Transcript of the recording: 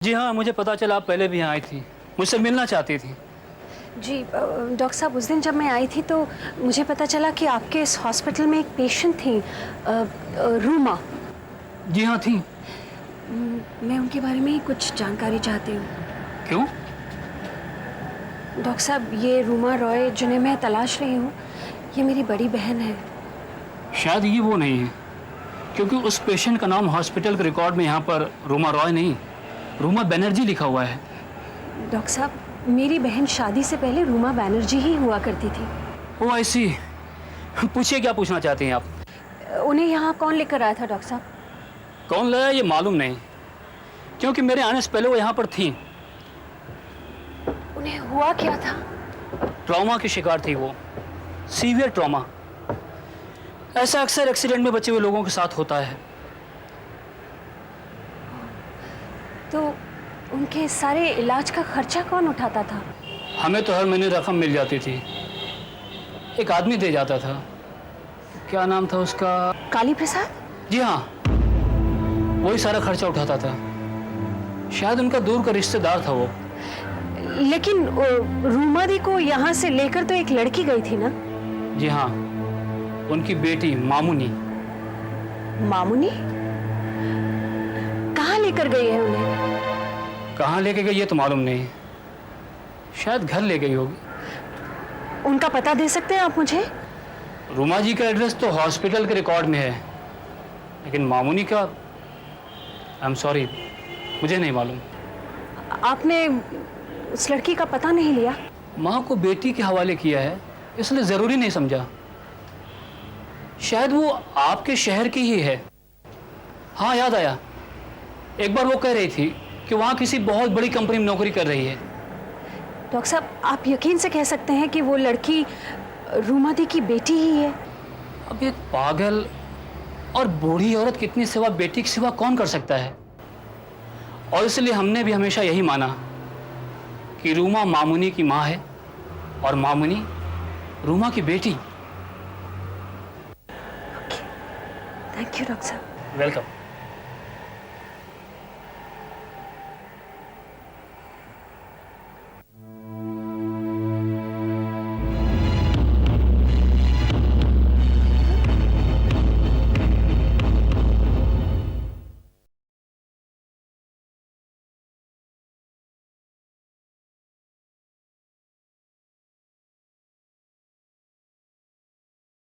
जी हाँ, मुझे पता चला आप पहले भी यहाँ आई थी, मुझसे मिलना चाहती थी। जी डॉक्टर साहब, उस दिन जब मैं आई थी तो मुझे पता चला कि आपके इस हॉस्पिटल में एक पेशेंट थी, रूमा। जी हाँ थी। मैं उनके बारे में ही कुछ जानकारी चाहती हूँ। क्यों? डॉक्टर साहब, ये रूमा रॉय जिन्हें मैं तलाश रही हूँ, ये मेरी बड़ी बहन है। शायद ये वो नहीं है, क्योंकि उस पेशेंट का नाम हॉस्पिटल के रिकॉर्ड में यहाँ पर रूमा रॉय नहीं, रूमा बनर्जी लिखा हुआ है। डॉक्टर साहब, मेरी बहन शादी से पहले रूमा बनर्जी ही हुआ करती थी। ओ ऐसी। पूछिए क्या पूछना चाहती हैं आप? उन्हें यहाँ कौन लेकर आया था डॉक्टर साहब? कौन लाया ये मालूम नहीं, क्योंकि मेरे आने से पहले वो यहाँ पर थी। उन्हें हुआ क्या था? ट्रॉमा की शिकार थी वो, सीवियर ट्रॉमा। ऐसा अक्सर एक्सीडेंट में बचे हुए लोगों के साथ होता है। तो उनके सारे इलाज का खर्चा कौन उठाता था? हमें तो हर महीने रकम मिल जाती थी, एक आदमी दे जाता था। क्या नाम था उसका? काली प्रसाद? जी हाँ, वही सारा खर्चा उठाता था। शायद उनका दूर का रिश्तेदार था वो। लेकिन रूमा दी को यहाँ से लेकर तो एक लड़की गई थी ना? जी हाँ, उनकी बेटी मामुनी। मामुनी? कहाँ लेकर गई है उन्हें? कहाँ लेके गई ये तो मालूम नहीं, शायद घर ले गई होगी। उनका पता दे सकते हैं आप मुझे? रूमा जी का एड्रेस तो हॉस्पिटल के रिकॉर्ड में है, लेकिन मामुनी का आई एम सॉरी, मुझे नहीं मालूम। आपने उस लड़की का पता नहीं लिया? माँ को बेटी के हवाले किया है, इसलिए ज़रूरी नहीं समझा। शायद वो आपके शहर की ही है। हाँ याद आया, एक बार वो कह रही थी कि वहाँ किसी बहुत बड़ी कंपनी में नौकरी कर रही है। डॉक्टर साहब, आप यकीन से कह सकते हैं कि वो लड़की रूमा दी की बेटी ही है? अब एक पागल और बूढ़ी औरत कितनी सेवा बेटी की सेवा कौन कर सकता है? और इसलिए हमने भी हमेशा यही माना कि रूमा मामुनी की माँ है और मामुनी रूमा की बेटी। थैंक यू डॉक्टर साहब। वेलकम।